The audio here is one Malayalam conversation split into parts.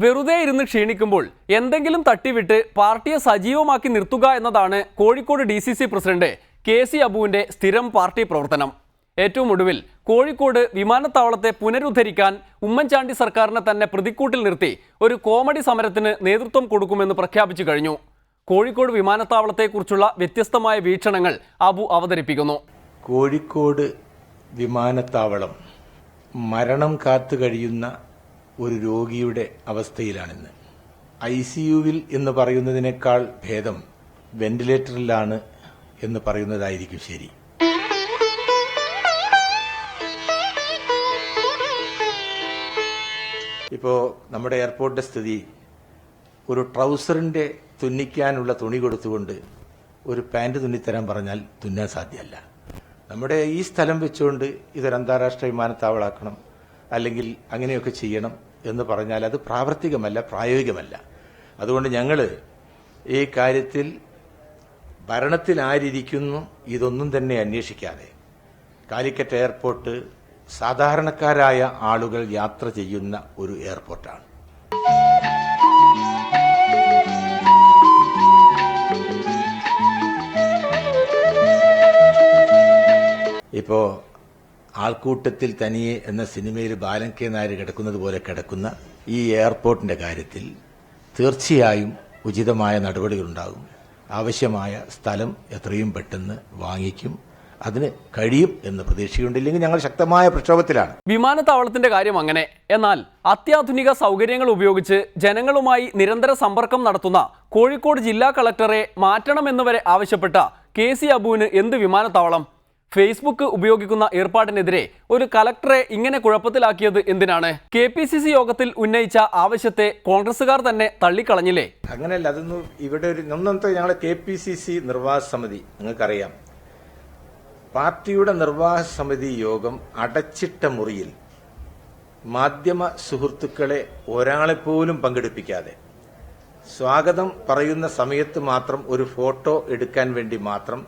വെറുതെ ഇരുന്ന് ക്ഷീണിക്കുമ്പോൾ എന്തെങ്കിലും തട്ടിവിട്ട് പാർട്ടിയെ സജീവമാക്കി നിർത്തുക എന്നതാണ് കോഴിക്കോട് DCC പ്രസിഡന്റ് KC അബുവിന്റെ സ്ഥിരം പാർട്ടി പ്രവർത്തനം. ഏറ്റവും ഒടുവിൽ കോഴിക്കോട് വിമാനത്താവളത്തെ പുനരുദ്ധരിക്കാൻ ഉമ്മൻചാണ്ടി സർക്കാരിനെ തന്നെ പ്രതിക്കൂട്ടിൽ നിർത്തി ഒരു കോമഡി സമരത്തിന് നേതൃത്വം കൊടുക്കുമെന്ന് പ്രഖ്യാപിച്ചു കഴിഞ്ഞു. കോഴിക്കോട് വിമാനത്താവളത്തെക്കുറിച്ചുള്ള വ്യത്യസ്തമായ വീക്ഷണങ്ങൾ അബു അവതരിപ്പിക്കുന്നു. കോഴിക്കോട് വിമാനത്താവളം മരണം കാത്തു കഴിയുന്ന ഒരു രോഗിയുടെ അവസ്ഥയിലാണിന്ന്. ICUവിൽ എന്ന് പറയുന്നതിനേക്കാൾ ഭേദം വെന്റിലേറ്ററിലാണ് എന്ന് പറയുന്നതായിരിക്കും ശരി. ഇപ്പോൾ നമ്മുടെ എയർപോർട്ടിന്റെ സ്ഥിതി, ഒരു ട്രൗസറിന്റെ തുന്നിക്കാനുള്ള തുണി കൊടുത്തുകൊണ്ട് ഒരു പാൻറ് തുന്നിത്തരാൻ പറഞ്ഞാൽ തുന്നാൻ സാധ്യമല്ല. നമ്മുടെ ഈ സ്ഥലം വെച്ചുകൊണ്ട് ഇതൊരു അന്താരാഷ്ട്ര വിമാനത്താവളമാക്കണം, അല്ലെങ്കിൽ അങ്ങനെയൊക്കെ ചെയ്യണം എന്ന് പറഞ്ഞാൽ അത് പ്രാവർത്തികമല്ല, പ്രായോഗികമല്ല. അതുകൊണ്ട് ഞങ്ങൾ ഈ കാര്യത്തിൽ ഭരണത്തിൽ ആരിയിരിക്കുന്നു ഇതൊന്നും തന്നെ അന്വേഷിക്കാതെ കാലിക്കറ്റ് എയർപോർട്ട് സാധാരണക്കാരായ ആളുകൾ യാത്ര ചെയ്യുന്ന ഒരു എയർപോർട്ടാണ്. ഇപ്പോ ആൾക്കൂട്ടത്തിൽ തനിയെ എന്ന സിനിമയിൽ ബാലൻ കെ നായർ കിടക്കുന്നത് പോലെ കിടക്കുന്ന ഈ എയർപോർട്ടിന്റെ കാര്യത്തിൽ തീർച്ചയായും ഉചിതമായ നടപടികളുണ്ടാകും. ആവശ്യമായ സ്ഥലം എത്രയും പെട്ടെന്ന് വാങ്ങിക്കും. അതിന് കഴിയും എന്ന് പ്രതീക്ഷയുണ്ടില്ലെങ്കിൽ ഞങ്ങൾ ശക്തമായ പ്രക്ഷോഭത്തിലാണ്. വിമാനത്താവളത്തിന്റെ കാര്യം അങ്ങനെ. എന്നാൽ അത്യാധുനിക സൗകര്യങ്ങൾ ഉപയോഗിച്ച് ജനങ്ങളുമായി നിരന്തര സമ്പർക്കം നടത്തുന്ന കോഴിക്കോട് ജില്ലാ കളക്ടറെ മാറ്റണമെന്ന് വരെ ആവശ്യപ്പെട്ട KC അബുവിന് എന്ത് വിമാനത്താവളം? ഫേസ്ബുക്ക് ഉപയോഗിക്കുന്ന ഏർപ്പാടിനെതിരെ ഒരു കലക്ടറെ ഇങ്ങനെ കുഴപ്പത്തിലാക്കിയത് എന്തിനാണ്? KPCC യോഗത്തിൽ ഉന്നയിച്ച ആവശ്യത്തെ കോൺഗ്രസുകാർ തന്നെ തള്ളിക്കളഞ്ഞില്ലേ? അങ്ങനെയല്ല. അതൊന്നും ഇവിടെ ഒന്നത്തെ ഞങ്ങളെ KPCC നിർവാഹക സമിതി നിങ്ങൾക്കറിയാം. പാർട്ടിയുടെ നിർവാഹക സമിതി യോഗം അടച്ചിട്ട മുറിയിൽ മാധ്യമ സുഹൃത്തുക്കളെ ഒരാളെപ്പോലും പങ്കെടുപ്പിക്കാതെ സ്വാഗതം പറയുന്ന സമയത്ത് മാത്രം ഒരു ഫോട്ടോ എടുക്കാൻ വേണ്ടി മാത്രം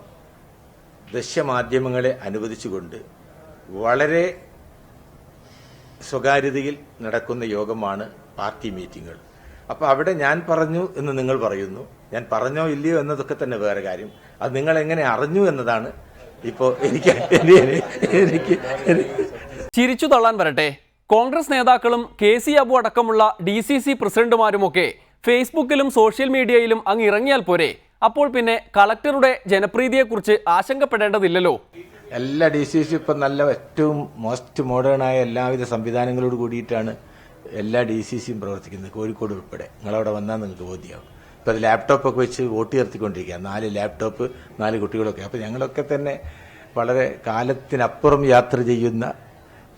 ദൃശ്യമാധ്യമങ്ങളെ അനുവദിച്ചുകൊണ്ട് വളരെ സ്വകാര്യതയിൽ നടക്കുന്ന യോഗമാണ് പാർട്ടി മീറ്റിംഗുകൾ. അപ്പൊ അവിടെ ഞാൻ പറഞ്ഞു എന്ന് നിങ്ങൾ പറയുന്നു. ഞാൻ പറഞ്ഞോ ഇല്ലയോ എന്നതൊക്കെ തന്നെ വേറെ കാര്യം. അത് നിങ്ങൾ എങ്ങനെ അറിഞ്ഞു എന്നതാണ് ഇപ്പോ എനിക്ക് ചിരിച്ചു തള്ളാൻ വരട്ടെ. കോൺഗ്രസ് നേതാക്കളും KC അബു അടക്കമുള്ള DCC പ്രസിഡന്റുമാരുമൊക്കെ ഫേസ്ബുക്കിലും സോഷ്യൽ മീഡിയയിലും അങ്ങ് ഇറങ്ങിയാൽ പോരെ? അപ്പോൾ പിന്നെ കളക്ടറുടെ ജനപ്രീതിയെക്കുറിച്ച് ആശങ്കപ്പെടേണ്ടതില്ലല്ലോ. എല്ലാ DCC ഇപ്പം നല്ല ഏറ്റവും മോസ്റ്റ് മോഡേണായ എല്ലാവിധ സംവിധാനങ്ങളോട് കൂടിയിട്ടാണ് എല്ലാ DCCയും പ്രവർത്തിക്കുന്നത്, കോഴിക്കോട് ഉൾപ്പെടെ. നിങ്ങളവിടെ വന്നാൽ നിങ്ങൾക്ക് ബോധ്യമാവും. ഇപ്പം അത് ലാപ്ടോപ്പൊക്കെ വെച്ച് വോട്ട് ചേർത്തിക്കൊണ്ടിരിക്കുക. 4 ലാപ്ടോപ്പ് 4 കുട്ടികളൊക്കെ. അപ്പം ഞങ്ങളൊക്കെ തന്നെ വളരെ കാലത്തിനപ്പുറം യാത്ര ചെയ്യുന്ന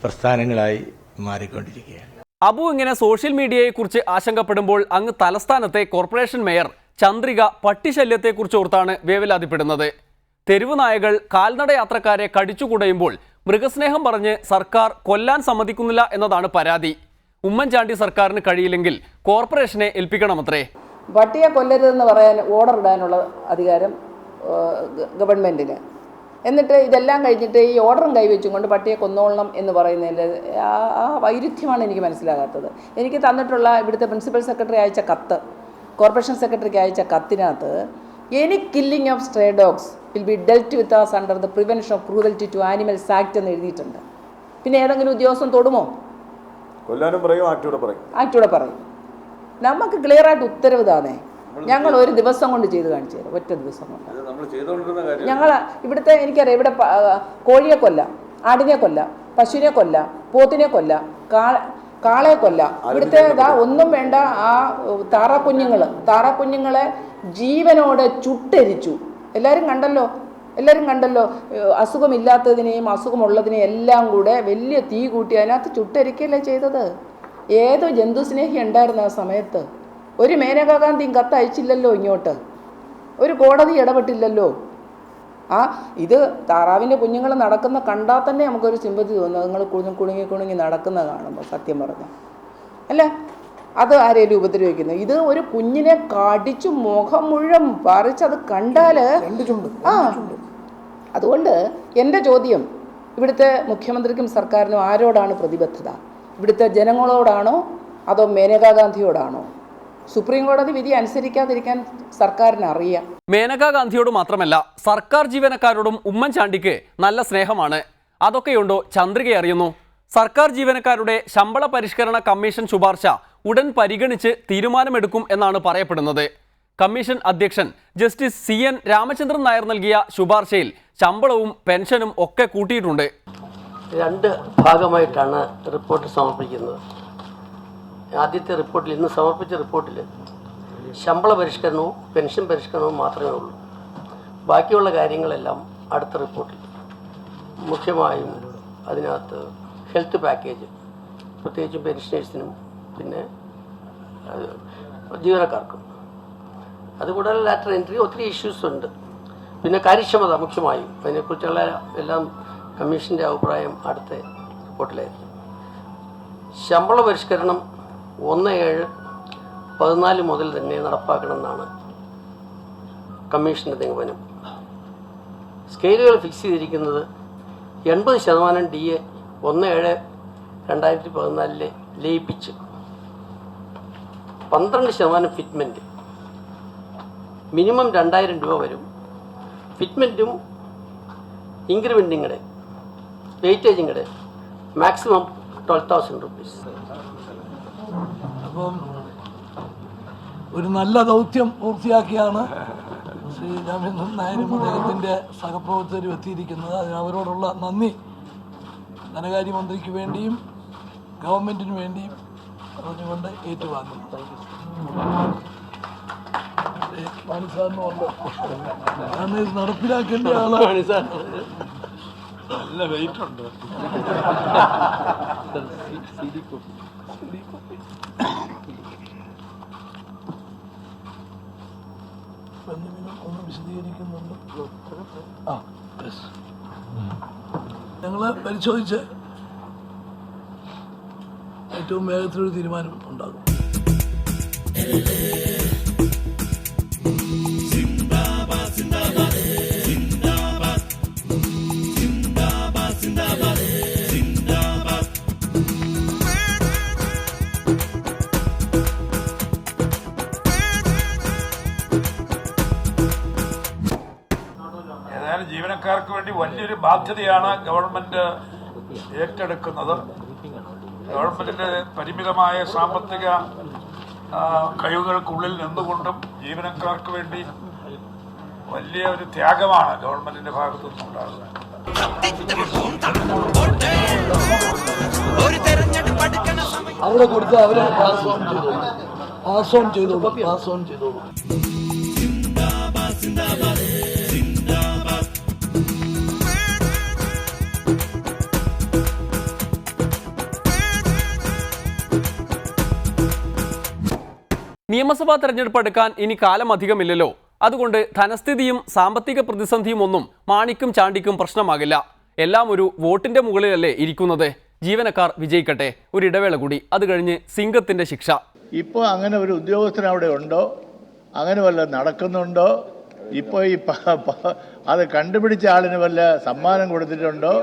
പ്രസ്ഥാനങ്ങളായി മാറിക്കൊണ്ടിരിക്കുകയാണ്. അബു ഇങ്ങനെ സോഷ്യൽ മീഡിയയെക്കുറിച്ച് ആശങ്കപ്പെടുമ്പോൾ അങ്ങ് തലസ്ഥാനത്തെ കോർപ്പറേഷൻ മേയർ ചന്ദ്രിക പട്ടിശല്യത്തെക്കുറിച്ച് ഓർത്താണ് വേവലാതിപ്പെടുന്നത്. തെരുവ് നായകൾ കാൽനട യാത്രക്കാരെ കടിച്ചുകുടയുമ്പോൾ മൃഗസ്നേഹം പറഞ്ഞ് സർക്കാർ കൊല്ലാൻ സമ്മതിക്കുന്നില്ല എന്നതാണ് പരാതി. ഉമ്മൻചാണ്ടി സർക്കാരിന് കഴിയില്ലെങ്കിൽ കോർപ്പറേഷനെ ഏൽപ്പിക്കണമത്രേ. പട്ടിയെ കൊല്ലരുതെന്ന് പറയാൻ ഓർഡർ ഇടാനുള്ള അധികാരം ഗവൺമെൻറ്റിന്. എന്നിട്ട് ഇതെല്ലാം കഴിഞ്ഞിട്ട് ഈ ഓർഡറും കൈവച്ചും കൊണ്ട് പട്ടിയെ കൊന്നോളണം എന്ന് പറയുന്നതിൽ ആ വൈരുദ്ധ്യമാണ് എനിക്ക് മനസ്സിലാകാത്തത്. എനിക്ക് തന്നിട്ടുള്ള ഇവിടുത്തെ പ്രിൻസിപ്പൽ സെക്രട്ടറി അയച്ച കത്ത്, കോർപ്പറേഷൻ സെക്രട്ടറിക്ക് അയച്ച കത്തിനകത്ത് any killing of stray dogs will be dealt with as under the prevention of cruelty to animals act എന്ന് എഴുതിയിട്ടുണ്ട്. പിന്നെ ഏതെങ്കിലും ഉദ്യോഗസ്ഥൻ തൊടുമോ? കൊല്ലാനും പറയും, ആക്ടൂടെ പറയും. നമുക്ക് ക്ലിയറായിട്ട് ഉത്തരവ് താന്നേ. ഞങ്ങൾ ഒരു ദിവസം കൊണ്ട് ചെയ്ത് കാണിച്ചു തരാം, ഒറ്റ ദിവസം കൊണ്ട്. ഞങ്ങൾ ഇവിടുത്തെ എനിക്കറിയാം, ഇവിടെ കോഴിയെ കൊല്ലാം, ആടിനെ കൊല്ലാം, പശുവിനെ കൊല്ലാം, പോത്തിനെ കൊല്ലാം, കാളയെ കൊല്ലാം. ഇവിടുത്തെ ഒന്നും വേണ്ട. ആ താറാക്കുഞ്ഞുങ്ങളെ ജീവനോടെ ചുട്ടരിച്ചു. എല്ലാവരും കണ്ടല്ലോ. അസുഖമില്ലാത്തതിനെയും അസുഖമുള്ളതിനെയും എല്ലാം കൂടെ വലിയ തീ കൂട്ടി അതിനകത്ത് ചുട്ടരിക്കുകയല്ലേ ചെയ്തത്. ഏതോ ജന്തുസ്നേഹി ഉണ്ടായിരുന്നു ആ സമയത്ത്. ഒരു മേനകാ ഗാന്ധിയും കത്തയച്ചില്ലല്ലോ ഇങ്ങോട്ട്, ഒരു കോടതി ഇടപെട്ടില്ലല്ലോ. ഇത് താറാവിൻ്റെ കുഞ്ഞുങ്ങൾ നടക്കുന്ന കണ്ടാൽ തന്നെ നമുക്കൊരു സിമ്പതി തോന്നുന്നു. നിങ്ങൾ കുണുങ്ങി നടക്കുന്ന കാണുമ്പോൾ സത്യം പറഞ്ഞാൽ അല്ല, അത് ആരെങ്കിലും ഉപദ്രവിക്കുന്നു. ഇത് ഒരു കുഞ്ഞിനെ കടിച്ചു മുഖം മുഴുവൻ പറിച്ചത് കണ്ടാൽ അതുകൊണ്ട് എൻ്റെ ചോദ്യം, ഇവിടുത്തെ മുഖ്യമന്ത്രിക്കും സർക്കാരിനും ആരോടാണ് പ്രതിബദ്ധത? ഇവിടുത്തെ ജനങ്ങളോടാണോ അതോ മേനകാ ഗാന്ധിയോടാണോ? സുപ്രീം കോടതി വിധി അനുസരിക്കാതിരിക്കാൻ സർക്കാരിന് അറിയാം. മേനകാ ഗാന്ധിയോട് മാത്രമല്ല സർക്കാർ ജീവനക്കാരോടും ഉമ്മൻചാണ്ടിക്ക് നല്ല സ്നേഹമാണ്. അതൊക്കെയുണ്ടോ ചന്ദ്രിക അറിയുന്നു. സർക്കാർ ജീവനക്കാരുടെ ശമ്പള പരിഷ്കരണ കമ്മീഷൻ ശുപാർശ ഉടൻ പരിഗണിച്ച് തീരുമാനമെടുക്കും എന്നാണ് പറയപ്പെടുന്നത്. കമ്മീഷൻ അധ്യക്ഷൻ ജസ്റ്റിസ് CN രാമചന്ദ്രൻ നായർ നൽകിയ ശുപാർശയിൽ ശമ്പളവും പെൻഷനും ഒക്കെ കൂട്ടിയിട്ടുണ്ട്. 2 ഭാഗമായിട്ടാണ് റിപ്പോർട്ട് സമർപ്പിക്കുന്നത്. ആദ്യത്തെ റിപ്പോർട്ടിൽ, ഇന്ന് സമർപ്പിച്ച റിപ്പോർട്ടിൽ ശമ്പള പരിഷ്കരണവും പെൻഷൻ പരിഷ്കരണവും മാത്രമേ ഉള്ളൂ. ബാക്കിയുള്ള കാര്യങ്ങളെല്ലാം അടുത്ത റിപ്പോർട്ടിൽ, മുഖ്യമായും അതിനകത്ത് ഹെൽത്ത് പാക്കേജ്, പ്രത്യേകിച്ചും പെൻഷനേഴ്സിനും പിന്നെ ജീവനക്കാർക്കും, അതുകൂടാതെ ലാറ്റർ എൻട്രി, ഒത്തിരി ഇഷ്യൂസ് ഉണ്ട്. പിന്നെ കാര്യക്ഷമത മുഖ്യമായും, അതിനെക്കുറിച്ചുള്ള എല്ലാം കമ്മീഷൻ്റെ അഭിപ്രായം അടുത്ത റിപ്പോർട്ടിലായിരുന്നു. ശമ്പള പരിഷ്കരണം 1/7/14 മുതൽ തന്നെ നടപ്പാക്കണമെന്നാണ് കമ്മീഷൻ്റെ നിഗമനം. സ്കെയിലുകൾ ഫിക്സ് ചെയ്തിരിക്കുന്നത് 80% DA 1/7/2014 ലയിപ്പിച്ച്, 12% ഫിറ്റ്മെൻറ്റ്, മിനിമം 2000 രൂപ വരും. ഫിറ്റ്മെൻറ്റും ഇൻക്രിമെൻറ്റും കൂടെ, വെയിറ്റേജും കൂടെ മാക്സിമം 12,000 rupees. അപ്പം ഒരു നല്ല ദൗത്യം പൂർത്തിയാക്കിയാണ് ശ്രീ രാമചന്ദ്രൻ നായരും അദ്ദേഹത്തിൻ്റെ സഹപ്രവർത്തകരും എത്തിയിരിക്കുന്നത്. അതിന് അവരോടുള്ള നന്ദി ധനകാര്യമന്ത്രിക്ക് വേണ്ടിയും ഗവൺമെൻറ്റിന് വേണ്ടിയും പറഞ്ഞുകൊണ്ട് ഏറ്റുവാങ്ങുന്നു. മാണിസാറിനുണ്ട്, കാരണം ഇത് നടപ്പിലാക്കേണ്ട ആളാണ്. നല്ല വെയിറ്റ് ഉണ്ട്. ഒന്ന് വിശദീകരിക്കുന്നുണ്ട്. ഞങ്ങൾ പരിശോധിച്ച് ഏറ്റവും വേഗത്തിലൊരു തീരുമാനം ഉണ്ടാകും. ജീവനക്കാർക്ക് വേണ്ടി വലിയൊരു ബാധ്യതയാണ് ഗവൺമെന്റ് ഏറ്റെടുക്കുന്നത്. ഗവൺമെന്റിന്റെ പരിമിതമായ സാമ്പത്തിക കഴിവുകൾക്കുള്ളിൽ നിന്നുകൊണ്ടും ജീവനക്കാർക്ക് വേണ്ടി വലിയ ഒരു ത്യാഗമാണ് ഗവൺമെന്റിന്റെ ഭാഗത്തു നിന്നുണ്ടാകുന്നത്. അവിടെ കൊടുത്ത് അവരെ പാസ് ഓൺ ചെയ്തോളൂ. നിയമസഭാ തെരഞ്ഞെടുപ്പ് എടുക്കാൻ ഇനി കാലം അധികമില്ലല്ലോ. അതുകൊണ്ട് ധനസ്ഥിതിയും സാമ്പത്തിക പ്രതിസന്ധിയും ഒന്നും മാണിക്കും ചാണ്ടിക്കും പ്രശ്നമാകില്ല. എല്ലാം ഒരു വോട്ടിന്റെ മുകളിലല്ലേ ഇരിക്കുന്നത്. ജീവനക്കാർ വിജയിക്കട്ടെ. ഒരു ഇടവേള കൂടി, അത് കഴിഞ്ഞ് സിംഗത്തിന്റെ ശിക്ഷ. ഇപ്പോൾ അങ്ങനെ ഒരു ഉദ്യോഗസ്ഥൻ അവിടെ ഉണ്ടോ? അങ്ങനെ വല്ല നടക്കുന്നുണ്ടോ? ഇപ്പോൾ ഈ അത് കണ്ടുപിടിച്ച ആളിന് വല്ല സമ്മാനം കൊടുത്തിട്ടുണ്ടോ?